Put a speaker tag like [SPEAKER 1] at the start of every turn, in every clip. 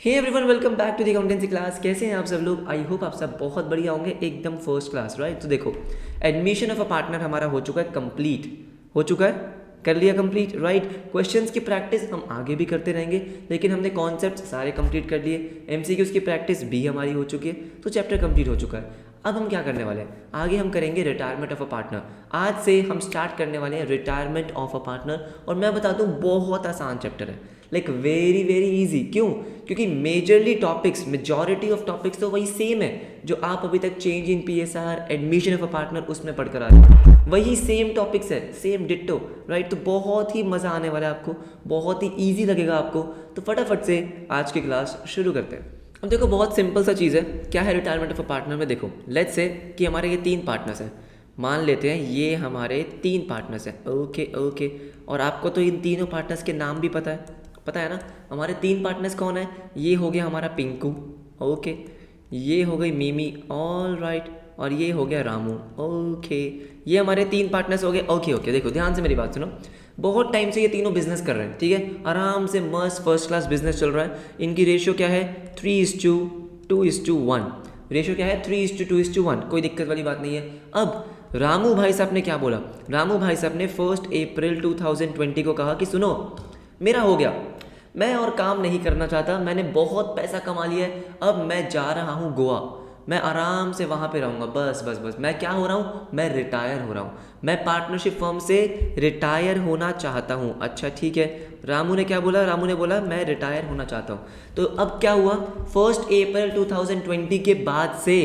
[SPEAKER 1] Hey everyone, welcome back to the accountancy class. कैसे हैं आप सब लोग? आई होप आप सब बहुत बढ़िया होंगे, एकदम फर्स्ट क्लास, राइट। तो देखो, एडमिशन ऑफ अ पार्टनर हमारा हो चुका है कंप्लीट, हो चुका है, कर लिया कंप्लीट, राइट। क्वेश्चंस की प्रैक्टिस हम आगे भी करते रहेंगे, लेकिन हमने कॉन्सेप्ट सारे कंप्लीट कर लिए। एमसीक्यूज की प्रैक्टिस भी हमारी हो चुकी है, तो चैप्टर कंप्लीट हो चुका है। अब हम क्या करने वाले हैं, आगे हम करेंगे रिटायरमेंट ऑफ अ पार्टनर। आज से हम स्टार्ट करने वाले हैं रिटायरमेंट ऑफ अ पार्टनर, और मैं बताता हूँ बहुत आसान चैप्टर है, लाइक वेरी वेरी इजी। क्यों? क्योंकि majorly topics, majority of topics तो वही सेम है जो आप अभी तक change in PSR, admission of a partner उसमें पढ़कर आ रहे हैं। वही सेम टॉपिक्स है, सेम डिट्टो, राइट। तो बहुत ही मज़ा आने वाला है आपको, बहुत ही ईजी लगेगा आपको। तो फटाफट से आज की क्लास शुरू करते हैं। अब देखो, बहुत सिंपल सा चीज़ है। क्या है रिटायरमेंट ऑफ अ पार्टनर में? देखो, लेट्स से कि हमारे ये 3 पार्टनर्स हैं। मान लेते हैं ये हमारे 3 पार्टनर्स हैं, ओके ओके। और आपको तो इन तीनों पार्टनर्स के नाम भी पता है ना। हमारे 3 पार्टनर्स कौन है? ये हो गया हमारा पिंकू, ओके। ये हो गई मीमी, ऑल राइट। और ये हो गया रामू, ओके। ये हमारे 3 पार्टनर्स हो गए, ओके ओके। देखो ध्यान से मेरी बात सुनो। बहुत टाइम से ये तीनों बिजनेस कर रहे हैं, ठीक है, आराम से मस्त फर्स्ट क्लास बिजनेस चल रहा है। इनकी रेशियो क्या है? 3:2:1। रेशियो क्या है? 3:2:1। कोई दिक्कत वाली बात नहीं है। अब रामू भाई साहब ने क्या बोला? रामू भाई साहब ने 1 अप्रैल 2020 को कहा कि सुनो, मेरा हो गया, मैं और काम नहीं करना चाहता, मैंने बहुत पैसा कमा लिया है, अब मैं जा रहा हूँ गोवा, मैं आराम से वहाँ पे रहूँगा, बस बस बस। मैं क्या हो रहा हूँ? मैं रिटायर हो रहा हूँ, मैं पार्टनरशिप फर्म से रिटायर होना चाहता हूँ। अच्छा ठीक है, रामू ने क्या बोला? रामू ने बोला मैं रिटायर होना चाहता हूँ। तो अब क्या हुआ? 1 अप्रैल 2020 के बाद से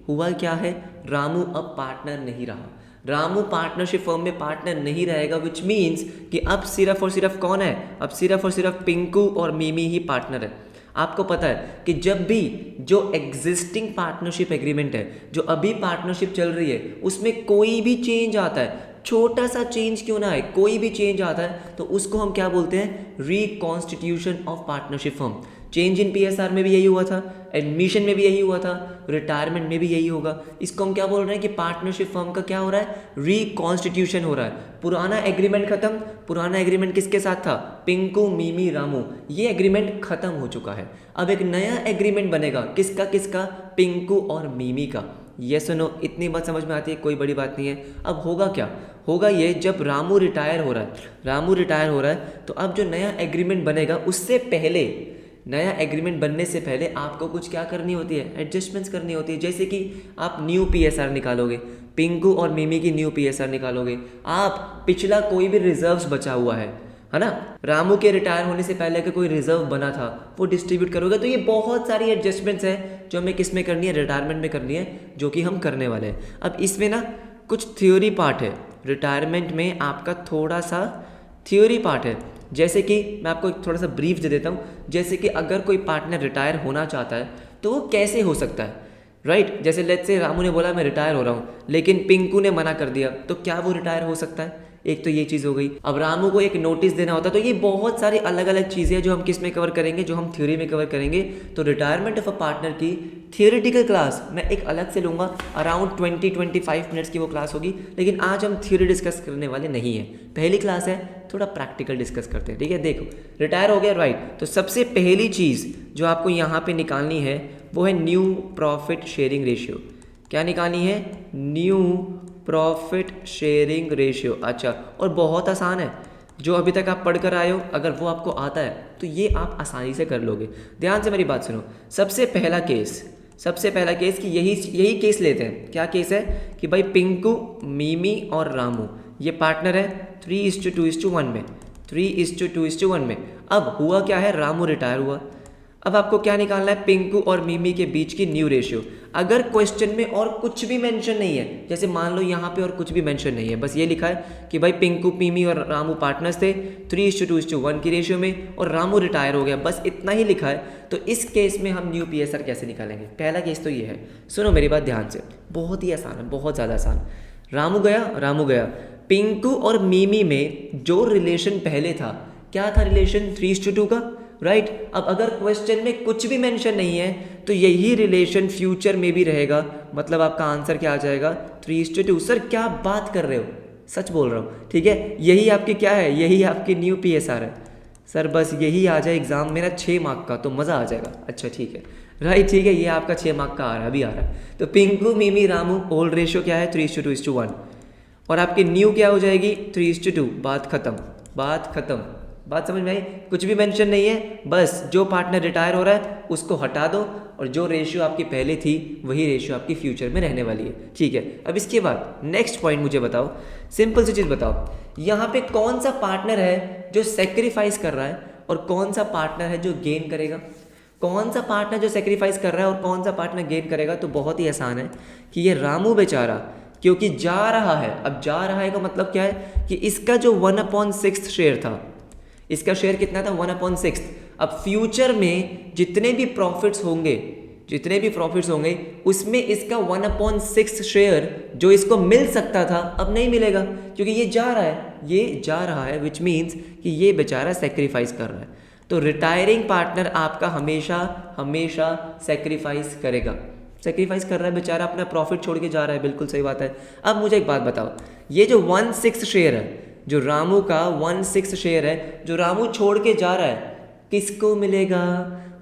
[SPEAKER 1] हुआ क्या है? रामू अब पार्टनर नहीं रहा। रामू पार्टनरशिप फर्म में पार्टनर नहीं रहेगा, विच मीन्स कि अब सिर्फ और सिर्फ कौन है? अब सिर्फ और सिर्फ पिंकू और मीमी ही पार्टनर है। आपको पता है कि जब भी जो एग्जिस्टिंग पार्टनरशिप एग्रीमेंट है, जो अभी पार्टनरशिप चल रही है, उसमें कोई भी चेंज आता है, छोटा सा चेंज क्यों ना है, कोई भी चेंज आता है, तो उसको हम क्या बोलते हैं? Reconstitution of partnership firm. Change in PSR में भी यही हुआ था, एडमिशन में भी यही हुआ था, रिटायरमेंट में भी यही होगा। इसको हम क्या बोल रहे हैं कि पार्टनरशिप फर्म का क्या हो रहा है? रिकॉन्स्टिट्यूशन हो रहा है। पुराना एग्रीमेंट खत्म। पुराना एग्रीमेमेंट किसके साथ था? पिंकू, मीमी, रामू। ये एग्रीमेंट खत्म हो चुका है। अब एक नया एग्रीमेंट बनेगा, किसका किसका? पिंकू और मीमी का। ये सुनो, इतनी बात समझ में आती है, कोई बड़ी बात नहीं है। अब होगा क्या? होगा ये, जब रामू रिटायर हो रहा है, रामू रिटायर हो रहा है, तो अब जो नया एग्रीमेंट बनेगा, उससे पहले, नया एग्रीमेंट बनने से पहले आपको कुछ क्या करनी होती है? एडजस्टमेंट्स करनी होती है। जैसे कि आप न्यू पीएसआर निकालोगे, पिंकू और मिमी की न्यू पीएसआर निकालोगे, आप पिछला कोई भी रिजर्व्स बचा हुआ है ना, रामू के रिटायर होने से पहले का कोई रिजर्व बना था, वो डिस्ट्रीब्यूट करोगे। तो ये बहुत सारी एडजस्टमेंट्स है जो हमें किस में करनी है? रिटायरमेंट में करनी है, जो कि हम करने वाले हैं। अब इसमें ना कुछ थ्योरी पार्ट है, रिटायरमेंट में आपका थोड़ा सा थ्योरी पार्ट है। जैसे कि मैं आपको एक थोड़ा सा ब्रीफ दे देता हूँ। जैसे कि अगर कोई पार्टनर रिटायर होना चाहता है तो वो कैसे हो सकता है, राइट। जैसे लेट्स से रामू ने बोला मैं रिटायर हो रहा हूँ, लेकिन पिंकू ने मना कर दिया, तो क्या वो रिटायर हो सकता है? एक तो ये चीज़ हो गई। अब रामू को एक नोटिस देना होता है। तो ये बहुत सारी अलग अलग चीज़ें हैं जो हम किस में कवर करेंगे? जो हम थ्योरी में कवर करेंगे। तो रिटायरमेंट ऑफ अ पार्टनर की थियोरेटिकल क्लास मैं एक अलग से लूँगा, अराउंड 20-25 मिनट्स की वो क्लास होगी। लेकिन आज हम थ्योरी डिस्कस करने वाले नहीं हैं, पहली क्लास है, थोड़ा प्रैक्टिकल डिस्कस करते हैं, ठीक है। देखो, रिटायर हो गया, राइट। तो सबसे पहली चीज़ जो आपको यहाँ पे निकालनी है वो है न्यू प्रॉफिट शेयरिंग रेशियो। क्या निकालनी है? New profit sharing ratio. अच्छा, और बहुत आसान है, जो अभी तक आप पढ़कर आए हो, अगर वो आपको आता है तो ये आप आसानी से कर लोगे। ध्यान से मेरी बात सुनो। सबसे पहला केस कि यही केस लेते हैं। क्या केस है? कि भाई पिंकू, मीमी और रामू ये पार्टनर है 3:2:1 में, 3:2:1 में। अब हुआ क्या है? रामू रिटायर हुआ। अब आपको क्या निकालना है? पिंकू और मीमी के बीच की न्यू रेशियो। अगर क्वेश्चन में और कुछ भी मेंशन नहीं है, जैसे मान लो यहाँ पे और कुछ भी मेंशन नहीं है, बस ये लिखा है कि भाई पिंकू, मीमी और रामू पार्टनर्स थे 3:2:1 की रेशियो में, और रामू रिटायर हो गया, बस इतना ही लिखा है, तो इस केस में हम न्यू पीएसआर कैसे निकालेंगे? पहला केस तो ये है। सुनो मेरी बात ध्यान से, बहुत ही आसान है, बहुत ज़्यादा आसान। रामू गया, पिंकू और मीमी में जो रिलेशन पहले था, क्या था रिलेशन? 3:2 का, राइट। अब अगर क्वेश्चन में कुछ भी मेंशन नहीं है तो यही रिलेशन फ्यूचर में भी रहेगा, मतलब आपका आंसर क्या आ जाएगा? 3:2। सर क्या बात कर रहे हो? सच बोल रहा हूँ, ठीक है। यही आपकी क्या है? यही आपकी न्यू पीएसआर है। सर बस यही आ जाए एग्ज़ाम मेरा 6 मार्क का तो मज़ा आ जाएगा। अच्छा ठीक है, राइट, ठीक है, ये आपका 6 मार्क का आ रहा है, अभी आ रहा है। तो पिंकू मिमी रामू ओल्ड रेशियो क्या है 3:2:1 और आपकी न्यू क्या हो जाएगी 3:2। बात खत्म, बात खत्म, बात समझ में आई। कुछ भी मेंशन नहीं है, बस जो पार्टनर रिटायर हो रहा है उसको हटा दो और जो रेशियो आपकी पहले थी वही रेशियो आपकी फ्यूचर में रहने वाली है। ठीक है, अब इसके बाद नेक्स्ट पॉइंट मुझे बताओ, सिंपल सी चीज़ बताओ, यहाँ पे कौन सा पार्टनर है जो सेक्रीफाइस कर रहा है और कौन सा पार्टनर है जो गेन करेगा। कौन सा पार्टनर जो सेक्रीफाइस कर रहा है और कौन सा पार्टनर गेन करेगा, तो बहुत ही आसान है कि ये रामू बेचारा क्योंकि जा रहा है। अब जा रहा है का मतलब क्या है कि इसका जो 1/6 शेयर था, इसका शेयर कितना था 1/6। अब फ्यूचर में जितने भी प्रॉफिट्स होंगे उसमें इसका 1/6 शेयर जो इसको मिल सकता था अब नहीं मिलेगा क्योंकि ये जा रहा है विच मीन्स कि ये बेचारा सेक्रीफाइस कर रहा है। तो रिटायरिंग पार्टनर आपका हमेशा सेक्रीफाइस करेगा, सेक्रीफाइस कर रहा है बेचारा, अपना प्रॉफिट छोड़ के जा रहा है, बिल्कुल सही बात है। अब मुझे एक बात बताओ, ये जो 1/6 शेयर है, जो रामू का 1/6 शेयर है जो रामू छोड़ के जा रहा है, किसको मिलेगा?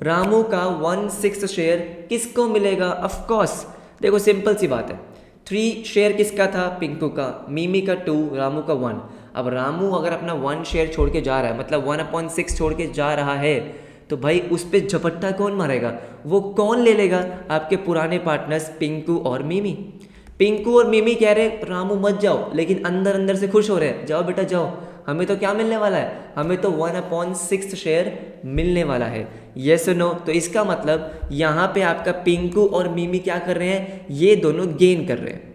[SPEAKER 1] रामू का 1/6 शेयर किसको मिलेगा? ऑफ कोर्स देखो सिंपल सी बात है, 3 शेयर किसका था? पिंकू का, मिमी का 2, रामू का 1। अब रामू अगर अपना 1 शेयर छोड़ के जा रहा है, मतलब 1/6 छोड़ के जा रहा है, तो भाई उस पर झपट्टा कौन मारेगा? वो कौन ले लेगा? आपके पुराने पार्टनर्स पिंकू और मिमी। पिंकू और मिमी कह रहे रामू मत जाओ, लेकिन अंदर अंदर से खुश हो रहे हैं, जाओ बेटा जाओ, हमें तो क्या मिलने वाला है? हमें तो 1/6 शेयर मिलने वाला है। यस और नो? तो इसका मतलब यहाँ पे आपका पिंकू और मिमी क्या कर रहे हैं? ये दोनों गेन कर रहे हैं,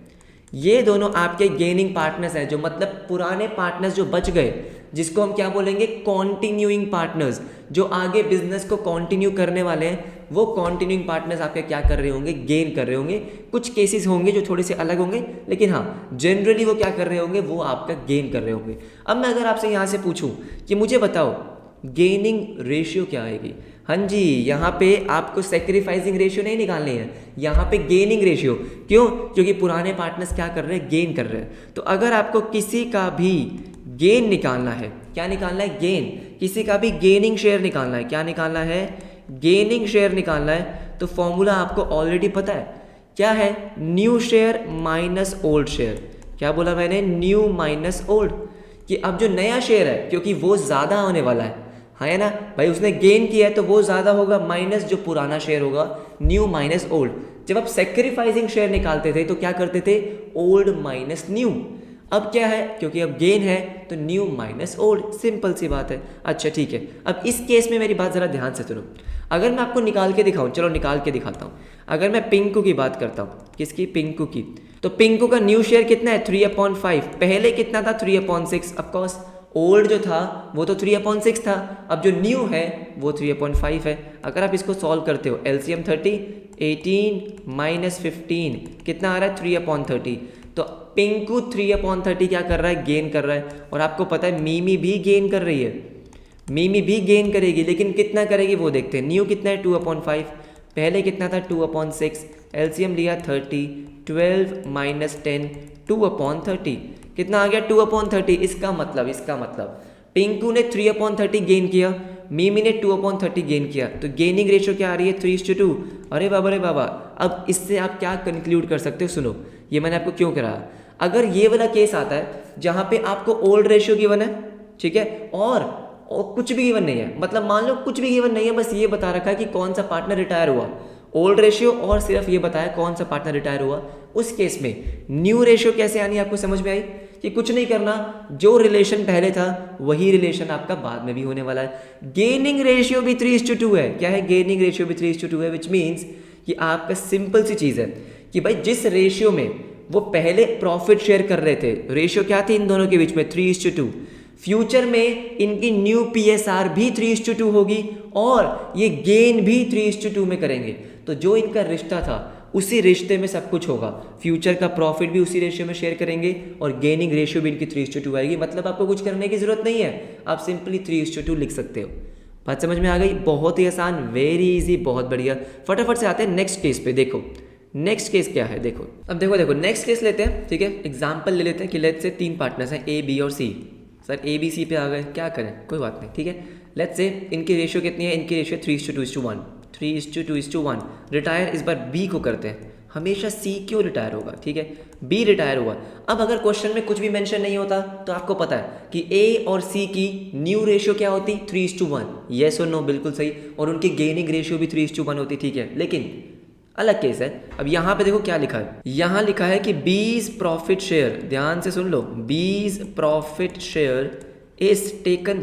[SPEAKER 1] ये दोनों आपके गेनिंग पार्टनर्स हैं, जो मतलब पुराने पार्टनर्स जो बच गए, जिसको हम क्या बोलेंगे? कॉन्टिन्यूइंग पार्टनर्स, जो आगे बिजनेस को कंटिन्यू करने वाले हैं, वो कॉन्टिन्यूइंग पार्टनर्स आपके क्या कर रहे होंगे? गेन कर रहे होंगे। कुछ केसेस होंगे जो थोड़े से अलग होंगे, लेकिन हाँ जनरली वो क्या कर रहे होंगे? वो आपका गेन कर रहे होंगे। अब मैं अगर आपसे यहाँ से पूछूं कि मुझे बताओ गेनिंग रेशियो क्या आएगी? हाँ जी, यहाँ पे आपको सेक्रीफाइसिंग रेशियो नहीं निकालनी है, यहाँ पे गेनिंग रेशियो। क्यों? क्योंकि पुराने पार्टनर्स क्या कर रहे हैं? गेन कर रहे हैं। तो अगर आपको किसी का भी गेन निकालना है, क्या निकालना है? गेन। किसी का भी गेनिंग शेयर निकालना है, क्या निकालना है? गेनिंग शेयर निकालना है। तो फॉर्मूला आपको ऑलरेडी पता है, क्या है? New share minus old share. क्या बोला मैंने? New minus old. कि अब जो नया शेयर है, क्योंकि वो ज़्यादा होने वाला है ना भाई, उसने गेन किया है तो वो ज़्यादा होगा, माइनस जो पुराना शेयर होगा, न्यू माइनस ओल्ड। जब आप सेक्रीफाइसिंग शेयर निकालते थे तो क्या करते थे? Old minus new. अब क्या है? क्योंकि अब गेन है तो न्यू माइनस ओल्ड, सिंपल सी बात है। अच्छा ठीक है, अब इस केस में मेरी बात ज़रा ध्यान से सुनो। अगर मैं आपको निकाल के दिखाऊं, चलो निकाल के दिखाता हूँ। अगर मैं पिंकू की बात करता हूँ, किसकी? पिंकू की। तो पिंकू का न्यू शेयर कितना है? 3/5। पहले कितना था? 3/6। ऑफकोर्स ओल्ड जो था वो तो 3/6 था, अब जो न्यू है वो 3/5 है। अगर आप इसको सॉल्व करते हो, एलसीएम 30, 18 माइनस 15 कितना आ रहा है? 3/30। तो पिंकू 3/30 क्या कर रहा है? गेन कर रहा है। और आपको पता है मिमी भी गेन कर रही है, मिमी भी गेन करेगी, लेकिन कितना करेगी वो देखते हैं। न्यू कितना है? 2/5। पहले कितना था? 2/6। एलसीएम लिया 30, 12 माइनस 10, 2/30 कितना आ गया? 2/30। इसका मतलब पिंकू ने 3/30 गेन किया, मिमी ने 2/30 गेन किया, तो गेनिंग रेशियो क्या आ रही है? 3:2। अरे बाबा रे बाबा, अब इससे आप क्या कंक्लूड कर सकते हो? सुनो, ये मैंने आपको क्यों करा। अगर ये वाला केस आता है जहाँ पे आपको ओल्ड रेशियो गिवन है, ठीक है, और कुछ भी गिवन नहीं है, मतलब मान लो कुछ भी गिवन नहीं है, बस ये बता रखा है कि कौन सा पार्टनर रिटायर हुआ, ओल्ड रेशियो और सिर्फ ये बताया कौन सा पार्टनर रिटायर हुआ, उस केस में न्यू रेशियो कैसे आनी? आपको समझ में आई कि कुछ नहीं करना, जो रिलेशन पहले था वही रिलेशन आपका बाद में भी होने वाला है। गेनिंग रेशियो भी 3:2 है। क्या है? गेनिंग रेशियो भी 3:2 है, विच मीन्स कि आपका सिंपल सी चीज़ है कि भाई जिस रेशियो में वो पहले प्रॉफिट शेयर कर रहे थे, रेशियो क्या थी इन दोनों के बीच में? 3:2। फ्यूचर में इनकी न्यू पीएसआर भी 3:2 होगी और ये गेन भी 3:2 में करेंगे। तो जो इनका रिश्ता था उसी रिश्ते में सब कुछ होगा, फ्यूचर का प्रॉफिट भी उसी रेशियो में शेयर करेंगे और गेनिंग रेशियो भी इनकी 3:2 आएगी। मतलब आपको कुछ करने की जरूरत नहीं है, आप सिंपली 3:2 लिख सकते हो। बात समझ में आ गई? बहुत ही आसान, वेरी इजी, बहुत बढ़िया। फटाफट से आते हैं नेक्स्ट केस पे। देखो नेक्स्ट केस क्या है, देखो अब देखो नेक्स्ट केस लेते हैं, ठीक है। एग्जाम्पल ले लेते हैं कि लेट्स से 3 पार्टनर्स हैं, ए बी और सी। सर ए बी सी पे आ गए, क्या करें? कोई बात नहीं, ठीक है। लेट्स से इनकी रेशियो कितनी है, इनकी रेशियो 3:2:1, 3:2:1। रिटायर इस बार बी को करते हैं, हमेशा सी क्यों रिटायर होगा, ठीक है, बी रिटायर हुआ। अब अगर क्वेश्चन में कुछ भी मेंशन नहीं होता तो आपको पता है कि ए और सी की न्यू रेशियो क्या होती, 3:1, येस और नो, बिल्कुल सही, और उनकी गेनिंग रेशियो भी 3:1 होती, ठीक है। लेकिन अलग केस है। अब यहाँ पे देखो क्या लिखा है, यहाँ लिखा है कि बीज प्रॉफिट शेयर, ध्यान से सुन लो, B's profit share is taken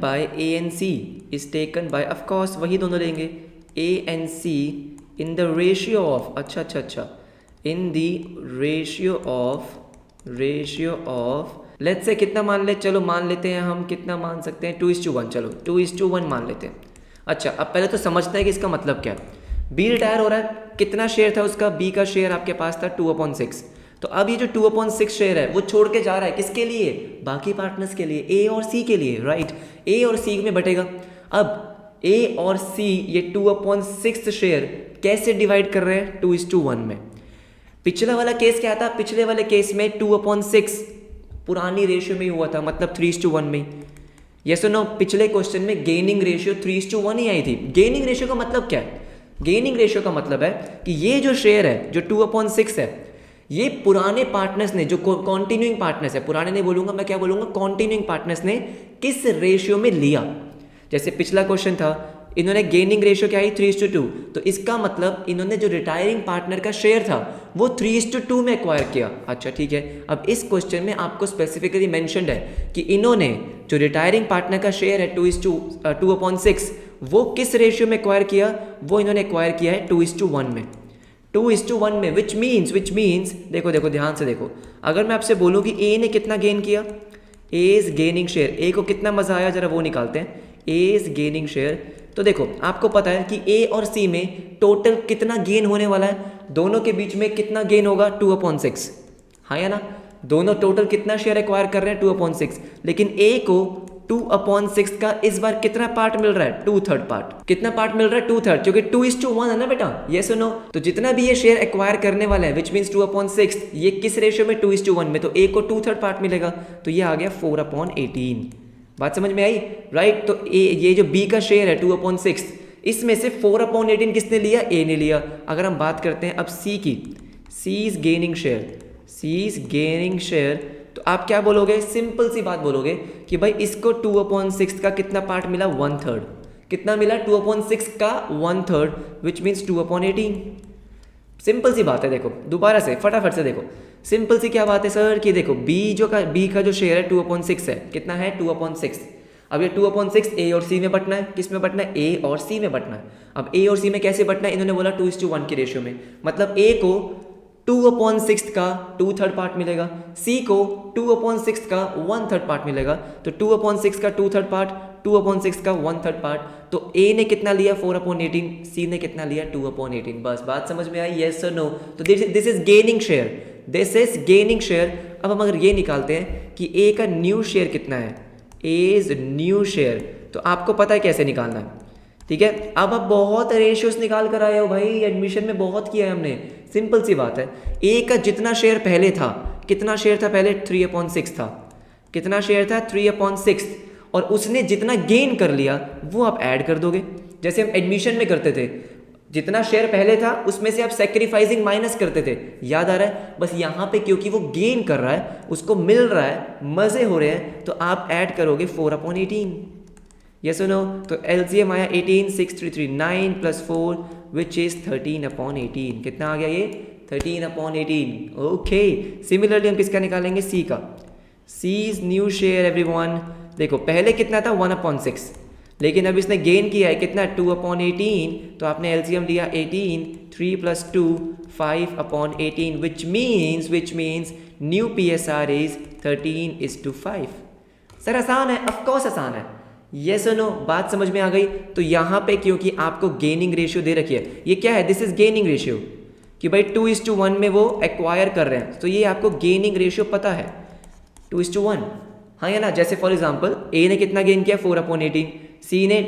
[SPEAKER 1] by A and C, is taken by, of course वही दोनों लेंगे, A and C in the ratio of, अच्छा, in the ratio of let's say कितना मान ले, चलो मान लेते हैं हम, कितना मान सकते हैं, 2:1, चलो 2:1 मान लेते हैं। अच्छा, अब पहले तो समझते हैं कि इसका मतलब क्या है। बी रिटायर हो रहा है, कितना शेयर था उसका, बी का शेयर आपके पास था 2/6, तो अब ये जो 2/6 शेयर है वो छोड़ के जा रहा है, किसके लिए, बाकी पार्टनर्स के लिए, ए और सी के लिए, राइट, ए और सी में बटेगा। अब ए और सी ये 2/6 शेयर कैसे डिवाइड कर रहे हैं, 2:1 में। पिछला वाला केस क्या था, पिछले वाले केस में 2/6 पुरानी रेशियो में ही हुआ था, मतलब 3:1 में। यस और नो, पिछले क्वेश्चन में गेनिंग रेशियो 3:1 ही आई थी। गेनिंग रेशियो का मतलब क्या है, गेनिंग रेशियो का मतलब है कि ये जो शेयर है जो 2/6 है, ये पुराने पार्टनर्स ने, जो कॉन्टिन्यूइंग पार्टनर्स है, पुराने नहीं बोलूंगा मैं, क्या बोलूंगा, कॉन्टिन्यूइंग पार्टनर्स ने किस रेशियो में लिया। जैसे पिछला क्वेश्चन था, इन्होंने गेनिंग रेशियो क्या आई, 3:2, तो इसका मतलब इन्होंने जो रिटायरिंग पार्टनर का शेयर था वो 3:2 में एक्वायर किया। अच्छा ठीक है, अब इस क्वेश्चन में आपको स्पेसिफिकली मेंशन्ड है कि इन्होंने जो रिटायरिंग पार्टनर का शेयर है 2/6 वो किस रेशियो में एक्वायर किया, वो इन्होंने एक्वायर किया है 2:1 में, 2:1 में, विच मीन्स देखो ध्यान से देखो, अगर मैं आपसे बोलूँ कि ए ने कितना गेन किया, ए इज गेनिंग शेयर, ए को कितना मजा आया जरा वो निकालते हैं, ए इज गेनिंग शेयर, तो देखो आपको पता है कि ए और सी में टोटल कितना गेन होने वाला है, दोनों के बीच में कितना गेन होगा, 2/6, हाँ या ना, दोनों टोटल कितना शेयर एक्वायर कर रहे हैं, 2/6, लेकिन ए को 2/6 का इस बार कितना पार्ट मिल रहा है, 2/3 पार्ट, कितना पार्ट मिल रहा है, 2/3, क्योंकि 2:1 है ना बेटा, ये सुनो, तो जितना भी ये शेयर एक्वायर करने वाला है विच मीन्स 2/6, ये किस रेशियो में, 2:1 में, तो ए को 2/3 पार्ट मिलेगा, तो ये आ गया 4/18। बात समझ में आई, राइट। तो ये जो बी का शेयर है 2/6, इसमें से 4/18 किसने लिया, ए ने लिया। अगर हम बात करते हैं अब सी की, सी इज गेनिंग शेयर, तो आप क्या बोलोगे, सिंपल सी बात बोलोगे कि भाई इसको 2/6 का कितना पार्ट मिला, 1/3, कितना मिला, 2/6 का 1/3, विच मीन्स 2/18। सिंपल सी बात है, देखो दोबारा से फटाफट से देखो, सिंपल सी क्या बात है सर, कि देखो बी का जो शेयर है 2/6 है, कितना है, 2/6। अब ये 2/6 ए और सी में बटना है, किस में बटना है, ए और सी में बटना है। अब ए और सी में कैसे बटना है, इन्होंने बोला 2:1 की रेशियो में, मतलब ए को 2/6 का 2/3 पार्ट मिलेगा, सी को 2/6 का 1/3 पार्ट मिलेगा, तो 2/6 का 2/3 पार्ट, 2/6 का 1/3 पार्ट, तो ए ने कितना लिया, 4/18, सी ने कितना लिया, 2/18। बस बात समझ में आई, येस और नो। तो दिस इज गेनिंग शेयर। अब हम अगर ये निकालते हैं कि ए का न्यू शेयर कितना है, एज न्यू शेयर, तो आपको पता है कैसे निकालना है, ठीक है। अब आप बहुत रेशियोस निकाल कर आए हो भाई, एडमिशन में बहुत किया है हमने, सिंपल सी बात है, ए का जितना शेयर पहले था, कितना शेयर था पहले, 3/6 था, कितना शेयर था, 3/6, और उसने जितना गेन कर लिया वो आप ऐड कर दोगे, जैसे हम एडमिशन में करते थे, जितना शेयर पहले था उसमें से आप सैक्रिफाइसिंग माइनस करते थे, याद आ रहा है। बस यहाँ पे क्योंकि वो गेन कर रहा है, उसको मिल रहा है, मजे हो रहे हैं, तो आप ऐड करोगे 4/18, यस और नो। तो एलसीएम आया 18, 633, 9 + 4 विच इज 13/18, कितना आ गया ये, 13/18। ओके, सिमिलरली हम किसका निकालेंगे, सी का, सी इज न्यू शेयर एवरीवन। देखो पहले कितना था, 1/6, लेकिन अब इसने गेन किया है कितना, 2/18, तो आपने एलसीएम लिया 18, 3 + 2 5/18, which means new PSR is 13:5। Sir आसान है, ऑफकोर्स आसान है, यस और नो, बात समझ में आ गई। तो यहाँ पे क्योंकि आपको गेनिंग रेशियो दे रखी है, ये क्या है, दिस इज गेनिंग रेशियो, कि भाई 2:1 में वो एक्वायर कर रहे हैं, तो ये आपको गेनिंग रेशियो पता है 2:1, हाँ या ना। जैसे फॉर एग्जांपल ए ने कितना गेन किया, 4/18, सी ने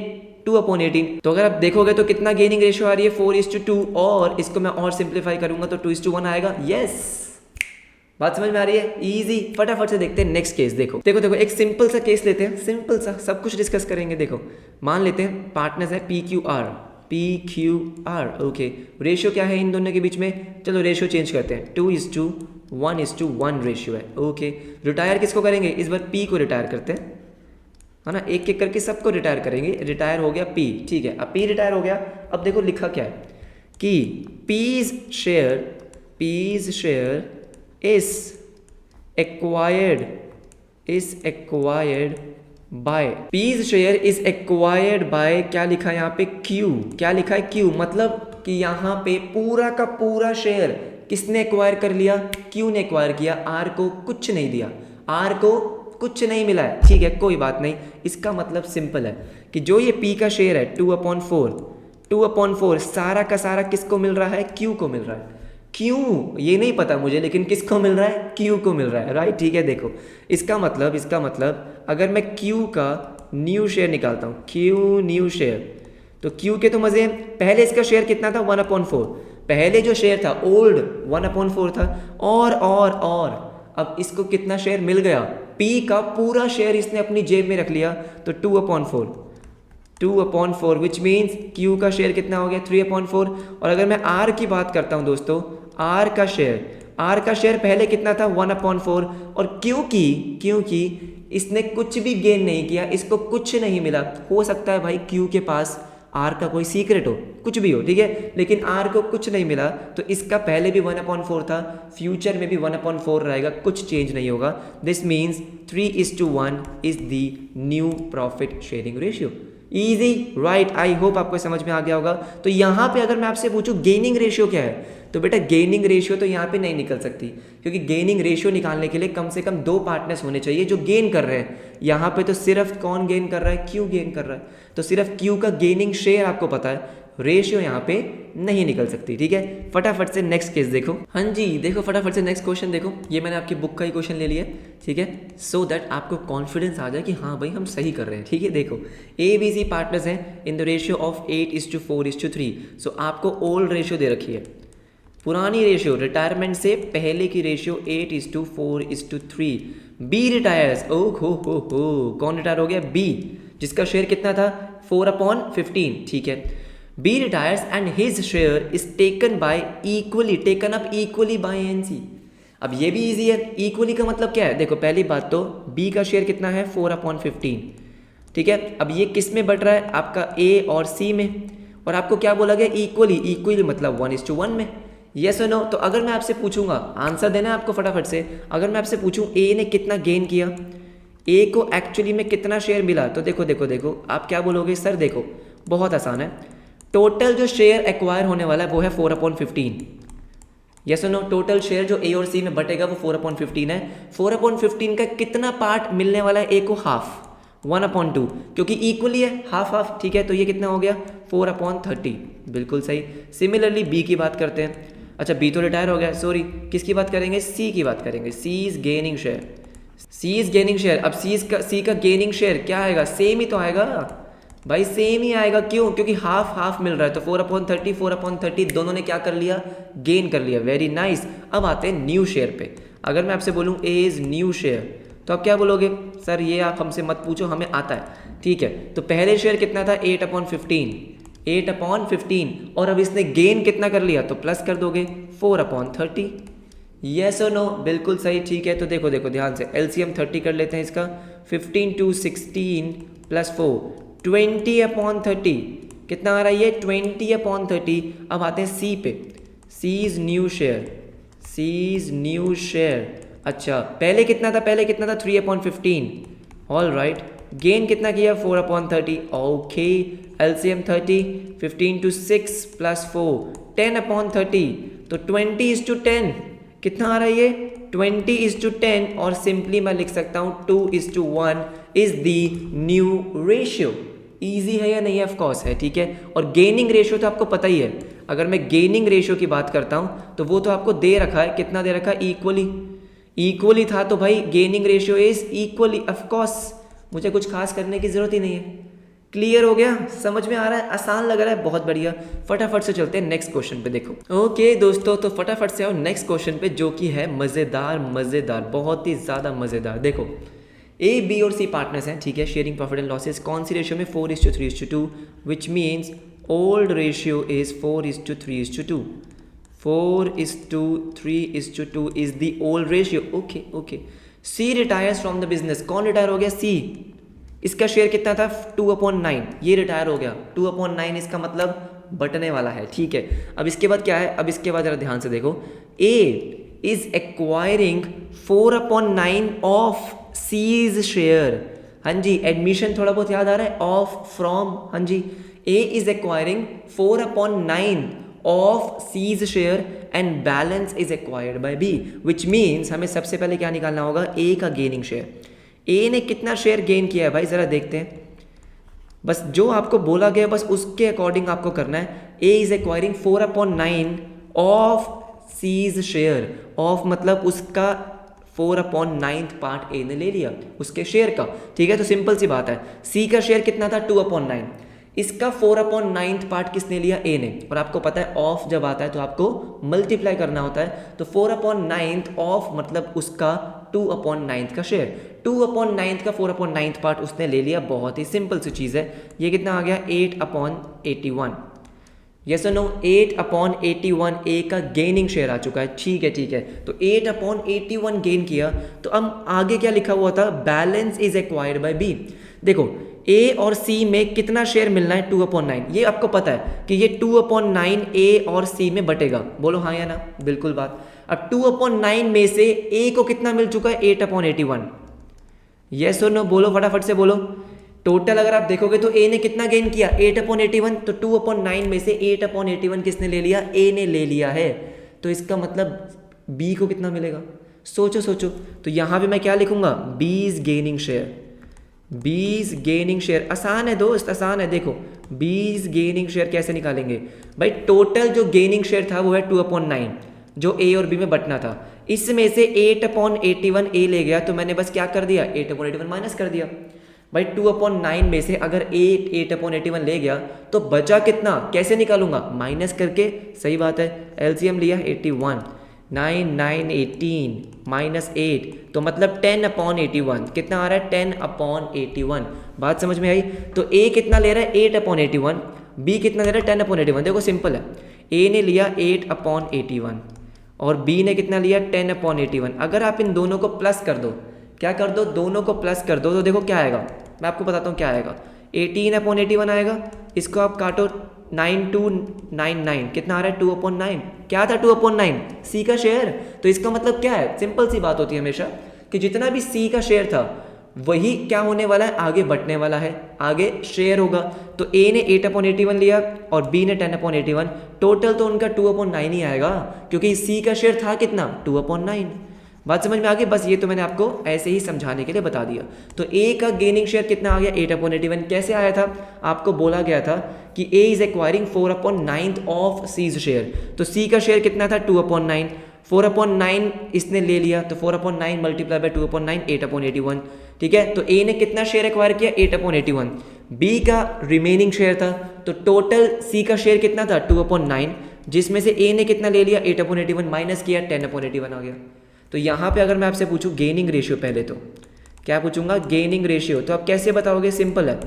[SPEAKER 1] 2/18, तो अगर आप देखोगे तो कितना गेनिंग रेशियो आ रही है, 4:2, और इसको मैं और सिंप्लीफाई करूंगा तो 2:1 आएगा, यस बात समझ में आ रही है? इजी। फटाफट से देखते हैं नेक्स्ट केस। देखो देखो देखो, एक सिंपल सा केस लेते हैं, सिंपल सा, सब कुछ डिस्कस करेंगे। देखो मान लेते हैं पार्टनर्स है PQR, ओके। रेशियो क्या है इन दोनों के बीच में? चलो रेशियो चेंज करते हैं, 2:1:1 रेशियो है, ओके। रिटायर किसको करेंगे? इस बार P को रिटायर करते हैं, है ना, एक एक करके सबको रिटायर करेंगे। रिटायर हो गया P, ठीक है। अब P रिटायर हो गया। अब देखो लिखा क्या है कि P's share is acquired by क्या लिखा है यहाँ पे? Q। क्या लिखा है? Q। मतलब कि यहाँ पे पूरा का पूरा शेयर किसने एक्वायर कर लिया? Q ने एक्वायर किया। R को कुछ नहीं दिया, R को कुछ नहीं मिला है, ठीक है, कोई बात नहीं। इसका मतलब सिंपल है कि जो ये P का शेयर है 2/4 सारा का सारा किसको मिल रहा है? Q को मिल रहा है। क्यों ये नहीं पता मुझे, लेकिन किसको मिल रहा है? Q को मिल रहा है, राइट, ठीक है। देखो इसका मतलब अगर मैं Q का न्यू शेयर निकालता हूँ, Q न्यू शेयर, तो Q के तो मजे हैं। पहले इसका शेयर कितना था? 1/4। पहले जो शेयर था ओल्ड 1/4 था, और अब इसको कितना शेयर मिल गया? P का पूरा शेयर इसने अपनी जेब में रख लिया, तो 2/4 विच मीन्स Q का शेयर कितना हो गया? 3/4। और अगर मैं R की बात करता हूँ दोस्तों, R का शेयर पहले कितना था? 1/4। और क्योंकि इसने कुछ भी गेन नहीं किया, इसको कुछ नहीं मिला। हो सकता है भाई Q के पास R का कोई सीक्रेट हो, कुछ भी हो, ठीक है, लेकिन R को कुछ नहीं मिला, तो इसका पहले भी 1/4 था, फ्यूचर में भी 1/4 रहेगा, कुछ चेंज नहीं होगा। This means 3:1 is the new profit sharing ratio. Easy, right. I hope आपको समझ में आ गया होगा। तो यहाँ पे अगर मैं आपसे पूछूं गेनिंग रेशियो क्या है, तो बेटा गेनिंग रेशियो तो यहाँ पे नहीं निकल सकती, क्योंकि गेनिंग रेशियो निकालने के लिए कम से कम 2 पार्टनर्स होने चाहिए जो गेन कर रहे हैं। यहाँ पे तो सिर्फ कौन गेन कर रहा है? Q गेन कर रहा है, तो सिर्फ Q का गेनिंग शेयर आपको पता है, रेशियो यहाँ पे नहीं निकल सकती, ठीक है। फटाफट से नेक्स्ट केस देखो। हाँ जी, देखो फटाफट से नेक्स्ट क्वेश्चन देखो। ये मैंने आपकी बुक का ही क्वेश्चन ले लिया, ठीक है, सो दैट आपको कॉन्फिडेंस आ जाए कि हाँ भाई हम सही कर रहे हैं, ठीक है। देखो ABC पार्टनर्स हैं इन द रेशियो ऑफ 8:4:3। सो आपको ओल्ड रेशियो दे रखी है, पुरानी रेशियो, रिटायरमेंट से पहले की रेशियो 8:4:3। बी रिटायर्स, ओ हो, कौन रिटायर हो गया? बी, जिसका शेयर कितना था? 4/15, ठीक है। B retires and his share is taken up equally by NC। अब ये भी इजी है, इक्वली का मतलब क्या है? देखो पहली बात तो बी का शेयर कितना है? 4/15, ठीक है। अब ये किस में बट रहा है? आपका A और C में, और आपको क्या बोला गया? इक्वली मतलब 1:1 में। यस और नो? तो अगर मैं आपसे पूछूंगा, आंसर देना है आपको फटाफट से, अगर मैं आपसे पूछूं A ने कितना गेन किया, A को एक्चुअली में कितना शेयर मिला, तो देखो आप क्या बोलोगे? सर देखो बहुत आसान है, टोटल जो शेयर एक्वायर होने वाला है वो है 4/15। यस और नो? टोटल शेयर जो A और C में बटेगा वो 4/15 है। 4/15 का कितना पार्ट मिलने वाला है A को? हाफ, 1/2, क्योंकि इक्वली है, हाफ, ठीक है। तो ये कितना हो गया? 4/30, बिल्कुल सही। सिमिलरली B की बात करते हैं। अच्छा B तो रिटायर हो गया, सॉरी, किसकी बात करेंगे? C की बात करेंगे। C is gaining share. अब C का गेनिंग शेयर क्या आएगा? सेम ही तो आएगा भाई, सेम ही आएगा। क्यों? क्योंकि हाफ मिल रहा है, तो 4/30 दोनों ने क्या कर लिया? गेन कर लिया। Very nice. अब आते हैं न्यू शेयर पे। अगर मैं आपसे बोलूँ A इज न्यू शेयर, तो आप क्या बोलोगे? सर ये आप हमसे मत पूछो, हमें आता है, ठीक है। तो पहले शेयर कितना था? 8/15, और अब इसने गेन कितना कर लिया? तो प्लस कर दोगे 4/30। यस और नो? बिल्कुल सही, ठीक है। तो देखो ध्यान से, LCM 30 कर लेते हैं इसका। 15 2 16 + 4 20/30, कितना आ रहा है ये? 20/30। अब आते हैं C पे। C is new share. अच्छा पहले कितना था? 3/15। ऑल राइट, गेन कितना किया? 4/30। ओके, LCM 30, 15 2 6 + 4 10/30, तो 20:10 कितना आ रहा है ये? 20:10, और सिंपली मैं लिख सकता हूँ 2:1 is the new ratio. Easy है या नहीं है? ऑफ कोर्स है, ठीक है। और गेनिंग रेशियो तो आपको पता ही है। अगर मैं गेनिंग रेशियो की बात करता हूँ तो वो तो आपको दे रखा है, कितना दे रखा है? इक्वली था, तो भाई gaining ratio is equally. Of course मुझे कुछ खास करने की जरूरत ही नहीं है, क्लियर हो गया, समझ में आ रहा है, आसान लग रहा है, बहुत बढ़िया। फटाफट से चलते हैं नेक्स्ट क्वेश्चन पे। देखो ओके दोस्तों, तो फटाफट से आओ नेक्स्ट क्वेश्चन पे, जो कि है मज़ेदार मज़ेदार, बहुत ही ज़्यादा मज़ेदार। देखो ए बी और सी पार्टनर्स हैं, ठीक है, शेयरिंग प्रॉफिट एंड लॉसेस। कौन सी रेशियो में? 4:3:2, which means old ratio is 4:3:2। 4:3:2 is the old ratio. Okay okay. C retires from the business. कौन रिटायर हो गया? सी। इसका शेयर कितना था? 2/9। ये रिटायर हो गया। 2/9 इसका मतलब बटने वाला है, ठीक है। अब इसके बाद क्या है? अब इसके बाद जरा ध्यान से देखो, A is acquiring 4/9 of C's share. हाँ जी, एडमिशन थोड़ा बहुत याद आ रहा है, ऑफ फ्रॉम। हाँ जी, A is acquiring 4/9 of C's share and balance is acquired by B, which means हमें सबसे पहले क्या निकालना होगा? ए का गेनिंग शेयर। ए ने कितना शेयर गेन किया है भाई, जरा देखते हैं। बस जो आपको बोला गया बस उसके अकॉर्डिंग आपको करना है। A is acquiring 4/9 of C's share. Of मतलब उसका 4/9 पार्ट ए ने ले लिया उसके शेयर का, ठीक है। तो सिंपल सी बात है, सी का शेयर कितना था? 2/9। इसका 4/9 पार्ट किसने लिया? ए ने। और आपको पता है ऑफ जब आता है तो आपको मल्टीप्लाई करना होता है, तो 4/9 ऑफ मतलब उसका 2/9 का शेयर। 2/9 का 4/9 पार्ट उसने ले लिया, बहुत ही सिंपल सी चीज़ है। ये कितना आ गया? 8/81। यस और नो? 8/81 ए का गेनिंग शेयर आ चुका है, ठीक है ठीक है। तो 8/81 गेन किया, तो अब आगे क्या लिखा हुआ था? Balance is acquired by B. देखो ए और सी में कितना शेयर मिलना है? 2/9। ये आपको पता है कि ये 2/9 ए और सी में बटेगा। बोलो हाँ या ना? बिल्कुल बात। अब 2/9 में से ए को कितना मिल चुका है? 8/81। यस और नो? बोलो फटाफट से बोलो। टोटल अगर आप देखोगे तो ए ने कितना गेन किया? 8/81। तो 2/9 में से 8/81 किसने ले लिया? ए ने ले लिया है। तो इसका मतलब बी को कितना मिलेगा? सोचो सोचो। तो यहां पे मैं क्या लिखूंगा? बीज गेनिंग शेयर। बीज गेनिंग शेयर आसान है दोस्त, आसान है। देखो बीज गेनिंग शेयर कैसे निकालेंगे भाई? टोटल जो गेनिंग शेयर था वो है 2/9, जो ए और बी में बटना था। इसमें से 8/81 ए ले गया, तो मैंने बस क्या कर दिया? 8/81 माइनस कर दिया। भाई 2/9 में से अगर 8/81 ले गया तो बचा कितना? कैसे निकालूंगा? माइनस करके। सही बात है, एलसीएम लिया 81, 9 9 18 माइनस 8, तो मतलब 10/81। कितना आ रहा है? 10/81। बात समझ में आई? तो ए कितना ले रहा है? 8/81। बी कितना ले रहा है? 10/81। देखो सिंपल है, ए ने लिया 8/81 और बी ने कितना लिया? 10/81। अगर आप इन दोनों को प्लस कर दो, क्या कर दो? दोनों को प्लस कर दो, तो देखो क्या आएगा, मैं आपको बताता हूँ क्या आएगा। 18/81 आएगा। इसको आप काटो, 9299, कितना आ रहा है? 2/9। क्या था 2/9? सी का शेयर। तो इसका मतलब क्या है? सिंपल सी बात होती है हमेशा कि जितना भी सी का शेयर था वही क्या होने वाला है? आगे बढ़ने वाला है, आगे शेयर होगा। तो ए ने 8/81 लिया और बी ने 10/81। टोटल तो उनका 2/9 ही आएगा, क्योंकि सी का शेयर था कितना? 2/9। बात समझ में आ गई? बस ये तो मैंने आपको ऐसे ही समझाने के लिए बता दिया। तो ए का गेनिंग शेयर कितना आ गया? 8/81। कैसे आया था? आपको बोला गया था कि A is acquiring 4/9 of C's share. तो सी का शेयर कितना था? 2/9। 4/9 इसने ले लिया, तो 4/9 मल्टीप्लाई बाय 2/9, 8/81। ठीक है, तो ए ने कितना शेयर एक्वायर किया? 8/81। बी का रिमेनिंग शेयर था, तो टोटल सी का शेयर कितना था? 2/9, जिसमें से ए ने कितना ले लिया? 8/81 माइनस किया, 10/81 आ गया। तो यहाँ पे अगर मैं आपसे पूछूं गेनिंग रेशियो, पहले तो क्या पूछूंगा? Gaining ratio. तो आप कैसे बताओगे? सिंपल है,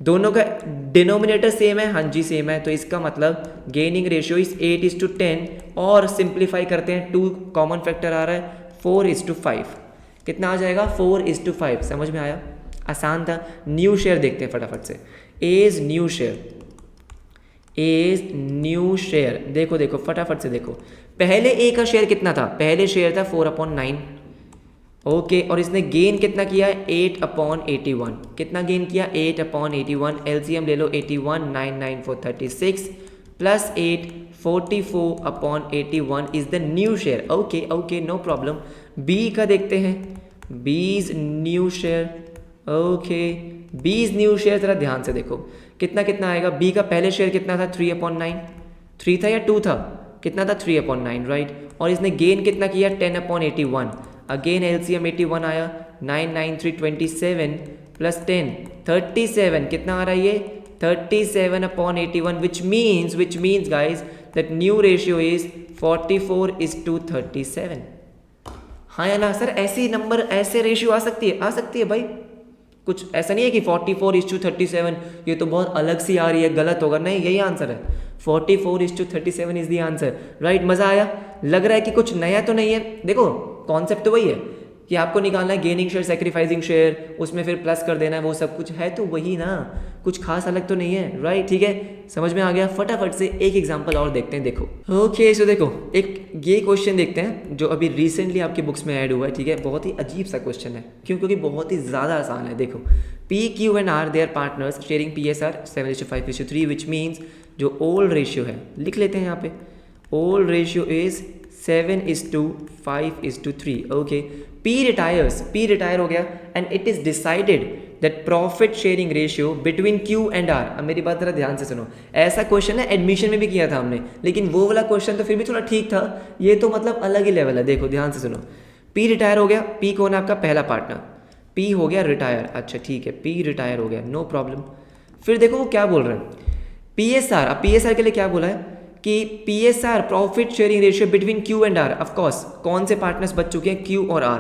[SPEAKER 1] दोनों का डिनोमिनेटर सेम है। हाँ जी सेम है, तो इसका मतलब गेनिंग रेशियो इज 8:10। और सिंप्लीफाई करते हैं, 2 कॉमन फैक्टर आ रहा है, 4:5। कितना आ जाएगा? 4:5। समझ में आया? आसान था। न्यू शेयर देखते हैं फटाफट से। As new share, as new share. देखो देखो फटाफट से देखो, पहले ए का शेयर कितना था? पहले शेयर था 4/9। ओके, और इसने गेन कितना किया है? 8/81। कितना गेन किया? 8/81। एलसीएम ले लो, 81 9 9 4 36 plus 8 44/81 is the new share. Okay okay, no problem. B का देखते हैं, B's new share. Okay, B's new share जरा ध्यान से देखो, कितना कितना आएगा? बी का पहले शेयर कितना था? 3/9। 3 था या 2 था? कितना था? 3/9, राइट। और इसने गेन कितना किया? 10/81। अगेन एलसीएम 81 आया, 9 9 3 27 प्लस 10 37, कितना आ रहा है ये 37/81, which means guys that new ratio is 44:37. हाँ या ना सर, ऐसी नंबर ऐसे रेशियो आ सकती है भाई, कुछ ऐसा नहीं है कि 44:37 ये तो बहुत अलग सी आ रही है, गलत होगा, नहीं यही आंसर है, 44:37 इज द आंसर, राइट। मज़ा आया, लग रहा है कि कुछ नया तो नहीं है। देखो कॉन्सेप्ट तो वही है कि आपको निकालना है गेनिंग शेयर सेक्रीफाइसिंग शेयर, उसमें फिर प्लस कर देना है, वो सब कुछ है तो वही ना, कुछ खास अलग तो नहीं है, राइट। ठीक है, समझ में आ गया। फटाफट से एक एग्जांपल और देखते हैं। देखो ओके, सो देखो एक ये क्वेश्चन देखते हैं जो अभी रिसेंटली आपकी बुक्स में ऐड हुआ है। ठीक है, बहुत ही अजीब सा क्वेश्चन है, क्योंकि बहुत ही ज़्यादा आसान है। देखो P Q and R they are partners sharing PSR 7:5:3, which means जो ओल्ड रेशियो है लिख लेते हैं यहाँ पे, old ratio is 7:5:3। Okay, P retire हो गया and it is decided that profit sharing ratio between Q and R। अब मेरी बात जरा ध्यान से सुनो, ऐसा क्वेश्चन है एडमिशन में भी किया था हमने, लेकिन वो वाला क्वेश्चन तो फिर भी थोड़ा ठीक था, ये तो मतलब अलग ही लेवल है। देखो ध्यान से सुनो, P रिटायर हो गया, P कौन है आपका पहला पार्टनर, P हो गया रिटायर, अच्छा ठीक है P रिटायर हो गया, नो प्रॉब्लम। फिर देखो वो क्या बोल रहे हैं, PSR, अब PSR के लिए क्या बोला है कि PSR profit sharing ratio between Q and R। Of course कौन से पार्टनर्स बच चुके हैं, Q और R।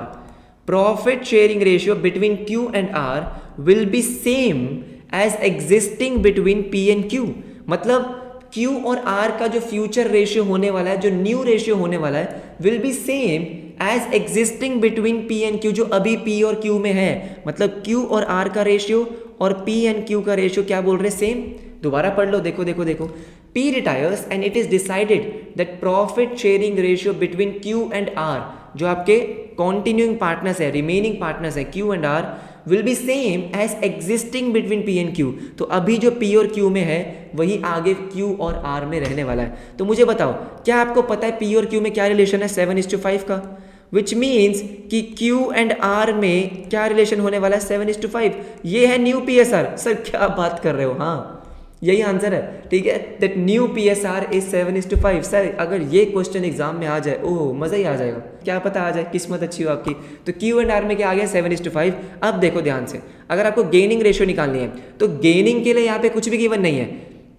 [SPEAKER 1] Profit sharing ratio between Q and R will be same as existing between P and Q। मतलब Q और R का जो फ्यूचर रेशियो होने वाला है, जो न्यू रेशियो होने वाला है, will be same as existing between P and Q, जो अभी P और Q में है। मतलब Q और R का रेशियो और P एंड Q का रेशियो क्या बोल रहे हैं, सेम। दोबारा पढ़ लो, देखो देखो देखो, P retires and it is decided that profit sharing ratio between Q and R, जो आपके continuing partners है, remaining partners है Q and R, will be same as existing between P and Q। तो अभी जो P और Q में है वही आगे Q और R में रहने वाला है। तो मुझे बताओ, क्या आपको पता है P और Q में क्या रिलेशन है 7:5 का, विच मीन्स कि Q एंड R में क्या रिलेशन होने वाला है 7:5। ये है न्यू PSR। सर क्या बात कर रहे हो, हाँ यही आंसर है, ठीक है, that new PSR is 7:5। Sir अगर ये क्वेश्चन एग्जाम में आ जाए, ओह मज़ा ही आ जाएगा, क्या पता आ जाए, किस्मत अच्छी हो आपकी। तो Q एंड R में क्या आ गया 7:5। अब देखो ध्यान से, अगर आपको गेनिंग रेशियो निकालनी है तो गेनिंग के लिए यहाँ पे कुछ भी गिवन नहीं है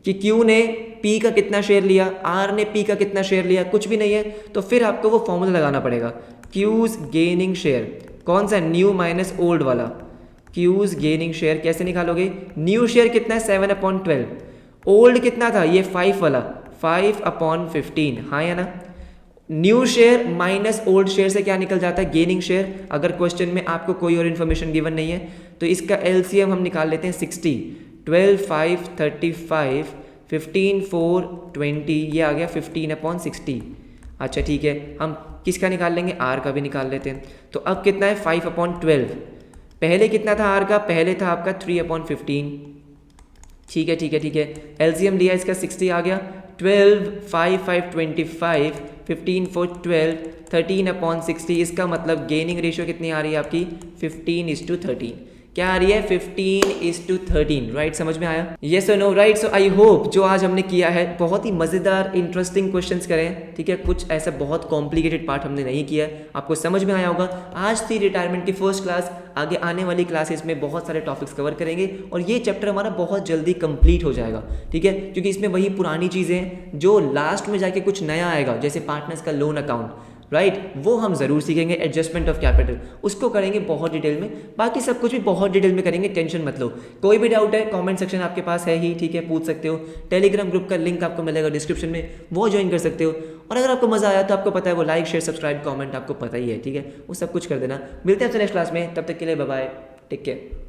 [SPEAKER 1] कि Q ने P का कितना शेयर लिया, R ने P का कितना शेयर लिया, कुछ भी नहीं है। तो फिर आपको वो फॉर्मूला लगाना पड़ेगा, Q's गेनिंग शेयर, कौन सा, न्यू माइनस ओल्ड वाला। Q's गेनिंग शेयर कैसे निकालोगे, न्यू शेयर कितना है 7/12, ओल्ड कितना था ये 5 वाला 5/15, हाँ या ना। New share minus old share से क्या निकल जाता है, गेनिंग शेयर। अगर क्वेश्चन में आपको कोई और इन्फॉर्मेशन गिवन नहीं है तो इसका LCM हम निकाल लेते हैं 60, 12 5 35 15 4 20, ये आ गया 15/60। अच्छा ठीक है, हम किसका निकाल लेंगे, R का भी निकाल लेते हैं। तो अब कितना है 5/12, पहले कितना था R का, पहले था आपका 3/15। ठीक है ठीक है ठीक है, LCM लिया इसका 60 आ गया, 12 5 5 25 15 4 12 13/60। इसका मतलब गेनिंग रेशियो कितनी आ रही है आपकी 15:13। क्या आ रही है 15:13, राइट। समझ में आया, येस और no, right. So I hope जो आज हमने किया है बहुत ही मज़ेदार इंटरेस्टिंग क्वेश्चंस करें, ठीक है, कुछ ऐसा बहुत कॉम्प्लिकेटेड पार्ट हमने नहीं किया है, आपको समझ में आया होगा। आज थी रिटायरमेंट की फर्स्ट क्लास, आगे आने वाली क्लासेस में बहुत सारे टॉपिक्स कवर करेंगे और ये चैप्टर हमारा बहुत जल्दी कंप्लीट हो जाएगा, ठीक है, क्योंकि इसमें वही पुरानी चीज़ें हैं जो लास्ट में जाके कुछ नया आएगा, जैसे पार्टनर्स का लोन अकाउंट, राइट, वो हम ज़रूर सीखेंगे। एडजस्टमेंट ऑफ कैपिटल उसको करेंगे बहुत डिटेल में, बाकी सब कुछ भी बहुत डिटेल में करेंगे, टेंशन मत लो। कोई भी डाउट है कमेंट सेक्शन आपके पास है ही, ठीक है, पूछ सकते हो। टेलीग्राम ग्रुप का लिंक आपको मिलेगा डिस्क्रिप्शन में, वो ज्वाइन कर सकते हो। और अगर आपको मज़ा आया तो आपको पता है वो लाइक शेयर सब्सक्राइब कमेंट आपको पता ही है, ठीक है, वो सब कुछ कर देना। मिलते हैं आपसे नेक्स्ट क्लास में, तब तक के लिए बाय बाय, टेक केयर।